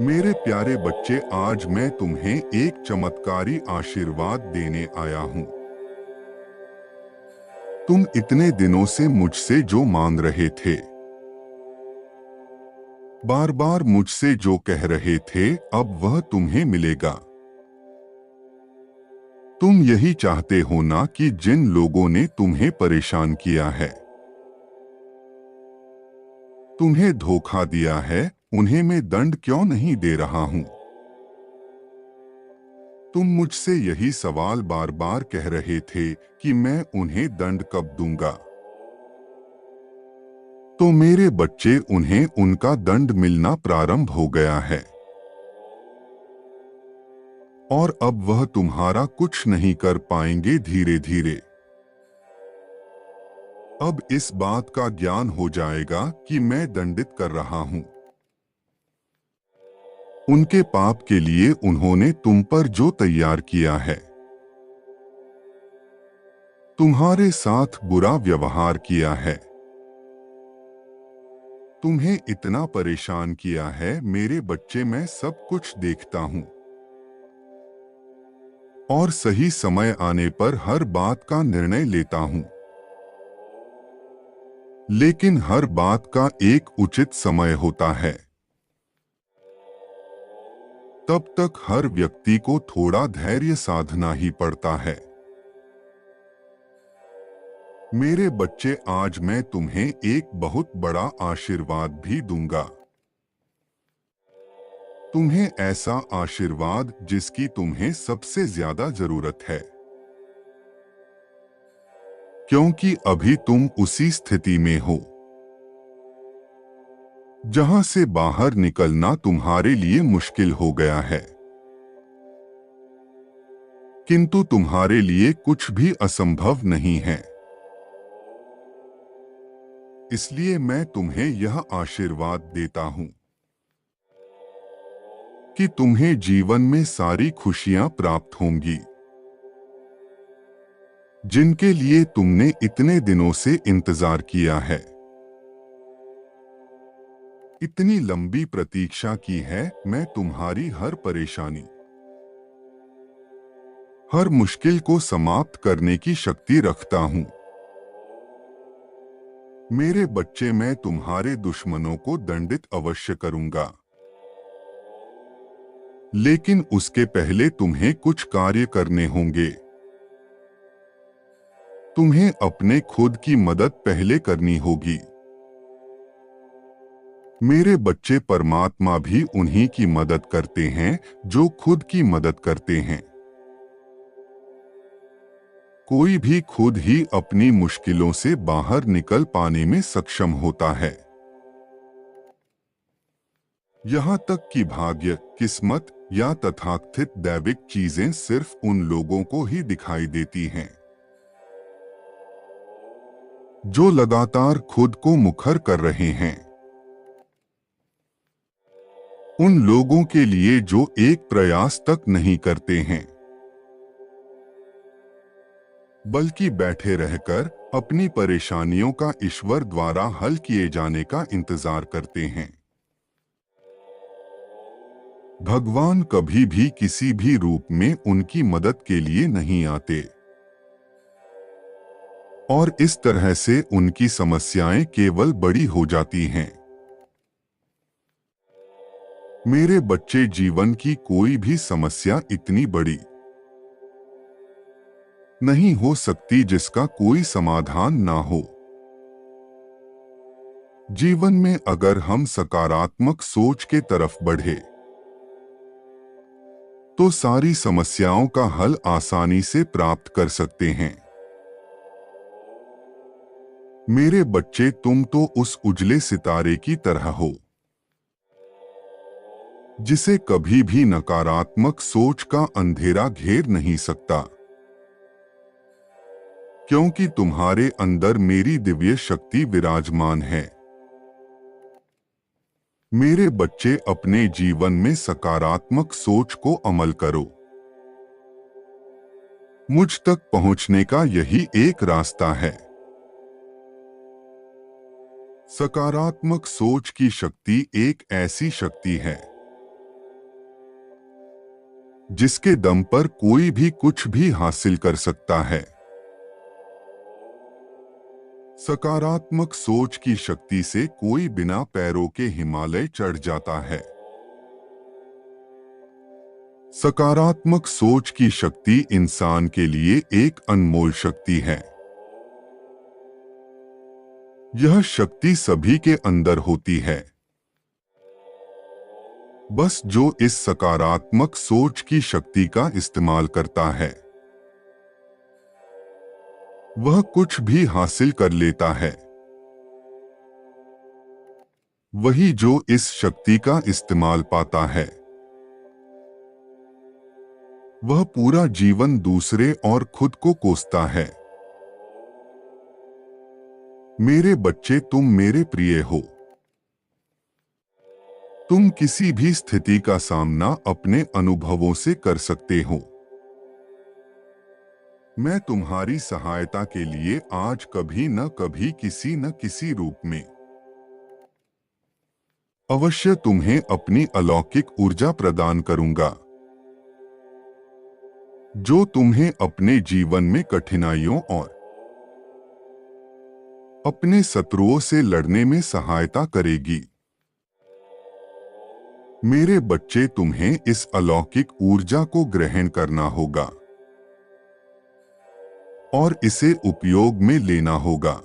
मेरे प्यारे बच्चे, आज मैं तुम्हें एक चमत्कारी आशीर्वाद देने आया हूं। तुम इतने दिनों से मुझसे जो मांग रहे थे, बार बार मुझसे जो कह रहे थे, अब वह तुम्हें मिलेगा। तुम यही चाहते हो ना कि जिन लोगों ने तुम्हें परेशान किया है, तुम्हें धोखा दिया है, उन्हें मैं दंड क्यों नहीं दे रहा हूं? तुम मुझसे यही सवाल बार बार कह रहे थे कि मैं उन्हें दंड कब दूंगा। तो मेरे बच्चे, उन्हें उनका दंड मिलना प्रारंभ हो गया है और अब वह तुम्हारा कुछ नहीं कर पाएंगे। धीरे धीरे अब इस बात का ज्ञान हो जाएगा कि मैं दंडित कर रहा हूं। उनके पाप के लिए उन्होंने तुम पर जो तैयार किया है, तुम्हारे साथ बुरा व्यवहार किया है, तुम्हें इतना परेशान किया है, मेरे बच्चे, मैं सब कुछ देखता हूं और सही समय आने पर हर बात का निर्णय लेता हूं। लेकिन हर बात का एक उचित समय होता है। तब तक हर व्यक्ति को थोड़ा धैर्य साधना ही पड़ता है। मेरे बच्चे, आज मैं तुम्हें एक बहुत बड़ा आशीर्वाद भी दूंगा। तुम्हें ऐसा आशीर्वाद जिसकी तुम्हें सबसे ज्यादा जरूरत है, क्योंकि अभी तुम उसी स्थिति में हो जहां से बाहर निकलना तुम्हारे लिए मुश्किल हो गया है। किंतु तुम्हारे लिए कुछ भी असंभव नहीं है। इसलिए मैं तुम्हें यह आशीर्वाद देता हूं कि तुम्हें जीवन में सारी खुशियां प्राप्त होंगी, जिनके लिए तुमने इतने दिनों से इंतजार किया है, इतनी लंबी प्रतीक्षा की है। मैं तुम्हारी हर परेशानी, हर मुश्किल को समाप्त करने की शक्ति रखता हूं। मेरे बच्चे, मैं तुम्हारे दुश्मनों को दंडित अवश्य करूंगा, लेकिन उसके पहले तुम्हें कुछ कार्य करने होंगे। तुम्हें अपने खुद की मदद पहले करनी होगी। मेरे बच्चे, परमात्मा भी उन्हीं की मदद करते हैं जो खुद की मदद करते हैं। कोई भी खुद ही अपनी मुश्किलों से बाहर निकल पाने में सक्षम होता है। यहाँ तक कि भाग्य, किस्मत या तथाकथित दैविक चीजें सिर्फ उन लोगों को ही दिखाई देती हैं जो लगातार खुद को मुखर कर रहे हैं। उन लोगों के लिए जो एक प्रयास तक नहीं करते हैं, बल्कि बैठे रहकर अपनी परेशानियों का ईश्वर द्वारा हल किए जाने का इंतजार करते हैं। भगवान कभी भी किसी भी रूप में उनकी मदद के लिए नहीं आते और इस तरह से उनकी समस्याएं केवल बड़ी हो जाती हैं। मेरे बच्चे, जीवन की कोई भी समस्या इतनी बड़ी नहीं हो सकती जिसका कोई समाधान ना हो। जीवन में अगर हम सकारात्मक सोच के तरफ बढ़े तो सारी समस्याओं का हल आसानी से प्राप्त कर सकते हैं। मेरे बच्चे, तुम तो उस उजले सितारे की तरह हो जिसे कभी भी नकारात्मक सोच का अंधेरा घेर नहीं सकता, क्योंकि तुम्हारे अंदर मेरी दिव्य शक्ति विराजमान है। मेरे बच्चे, अपने जीवन में सकारात्मक सोच को अमल करो। मुझ तक पहुंचने का यही एक रास्ता है। सकारात्मक सोच की शक्ति एक ऐसी शक्ति है जिसके दम पर कोई भी कुछ भी हासिल कर सकता है। सकारात्मक सोच की शक्ति से कोई बिना पैरों के हिमालय चढ़ जाता है। सकारात्मक सोच की शक्ति इंसान के लिए एक अनमोल शक्ति है। यह शक्ति सभी के अंदर होती है। बस जो इस सकारात्मक सोच की शक्ति का इस्तेमाल करता है, वह कुछ भी हासिल कर लेता है। वही जो इस शक्ति का इस्तेमाल पाता है, वह पूरा जीवन दूसरे और खुद को कोसता है। मेरे बच्चे, तुम मेरे प्रिय हो। तुम किसी भी स्थिति का सामना अपने अनुभवों से कर सकते हो। मैं तुम्हारी सहायता के लिए आज कभी न कभी किसी न किसी रूप में अवश्य तुम्हें अपनी अलौकिक ऊर्जा प्रदान करूंगा, जो तुम्हें अपने जीवन में कठिनाइयों और अपने शत्रुओं से लड़ने में सहायता करेगी। मेरे बच्चे, तुम्हें इस अलौकिक ऊर्जा को ग्रहण करना होगा और इसे उपयोग में लेना होगा।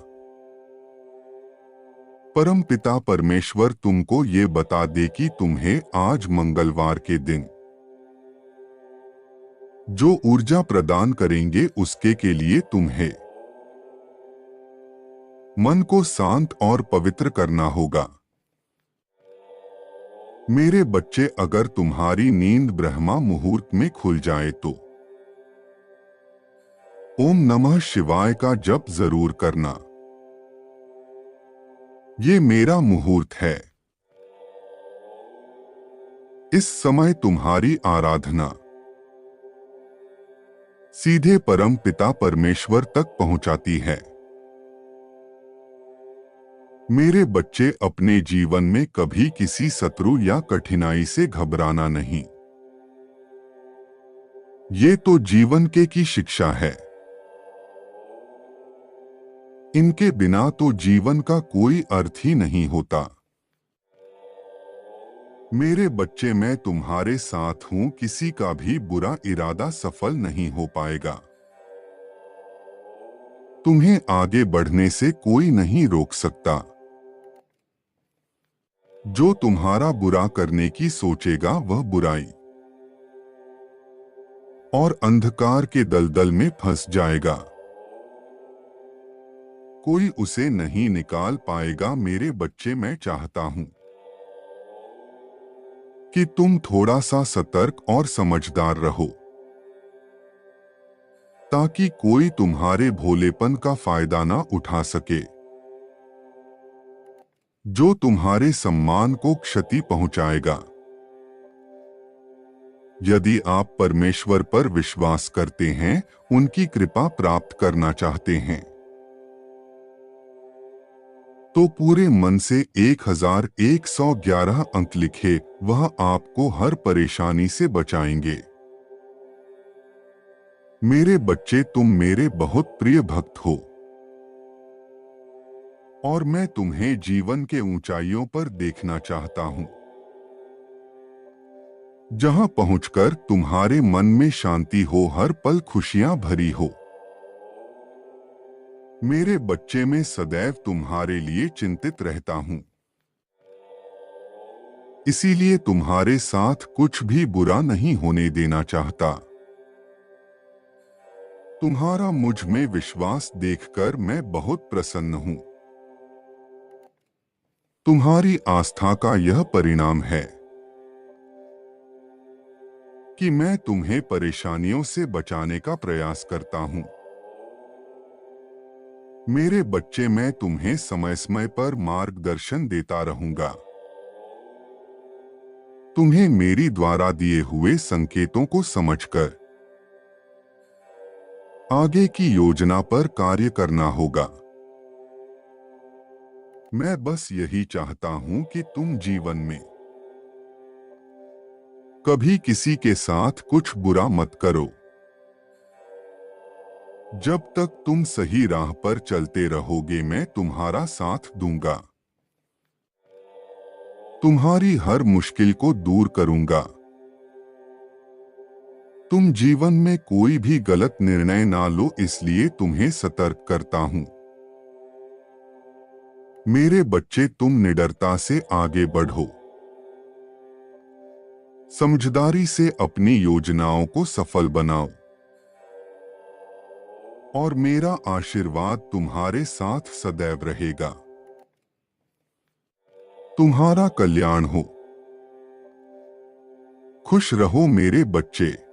परमपिता परमेश्वर तुमको ये बता दे कि तुम्हें आज मंगलवार के दिन जो ऊर्जा प्रदान करेंगे, उसके के लिए तुम्हें मन को शांत और पवित्र करना होगा। मेरे बच्चे, अगर तुम्हारी नींद ब्रह्मा मुहूर्त में खुल जाए तो ओम नमः शिवाय का जप जरूर करना। ये मेरा मुहूर्त है। इस समय तुम्हारी आराधना सीधे परम पिता परमेश्वर तक पहुंचाती है। मेरे बच्चे, अपने जीवन में कभी किसी शत्रु या कठिनाई से घबराना नहीं। ये तो जीवन की शिक्षा है। इनके बिना तो जीवन का कोई अर्थ ही नहीं होता। मेरे बच्चे, मैं तुम्हारे साथ हूं। किसी का भी बुरा इरादा सफल नहीं हो पाएगा। तुम्हें आगे बढ़ने से कोई नहीं रोक सकता। जो तुम्हारा बुरा करने की सोचेगा, वह बुराई और अंधकार के दलदल में फंस जाएगा। कोई उसे नहीं निकाल पाएगा। मेरे बच्चे, मैं चाहता हूं कि तुम थोड़ा सा सतर्क और समझदार रहो, ताकि कोई तुम्हारे भोलेपन का फायदा ना उठा सके, जो तुम्हारे सम्मान को क्षति पहुंचाएगा। यदि आप परमेश्वर पर विश्वास करते हैं, उनकी कृपा प्राप्त करना चाहते हैं, तो पूरे मन से 1111 अंक लिखे। वह आपको हर परेशानी से बचाएंगे। मेरे बच्चे, तुम मेरे बहुत प्रिय भक्त हो और मैं तुम्हें जीवन के ऊंचाइयों पर देखना चाहता हूं, जहां पहुंचकर तुम्हारे मन में शांति हो, हर पल खुशियां भरी हो। मेरे बच्चे, मैं सदैव तुम्हारे लिए चिंतित रहता हूं, इसीलिए तुम्हारे साथ कुछ भी बुरा नहीं होने देना चाहता। तुम्हारा मुझ में विश्वास देखकर मैं बहुत प्रसन्न हूं। तुम्हारी आस्था का यह परिणाम है कि मैं तुम्हें परेशानियों से बचाने का प्रयास करता हूं। मेरे बच्चे, मैं तुम्हें समय समय पर मार्गदर्शन देता रहूंगा। तुम्हें मेरी द्वारा दिए हुए संकेतों को समझकर आगे की योजना पर कार्य करना होगा। मैं बस यही चाहता हूं कि तुम जीवन में कभी किसी के साथ कुछ बुरा मत करो। जब तक तुम सही राह पर चलते रहोगे मैं तुम्हारा साथ दूंगा। तुम्हारी हर मुश्किल को दूर करूंगा। तुम जीवन में कोई भी गलत निर्णय ना लो, इसलिए तुम्हें सतर्क करता हूं। मेरे बच्चे, तुम निडरता से आगे बढ़ो। समझदारी से अपनी योजनाओं को सफल बनाओ और मेरा आशीर्वाद तुम्हारे साथ सदैव रहेगा। तुम्हारा कल्याण हो। खुश रहो मेरे बच्चे।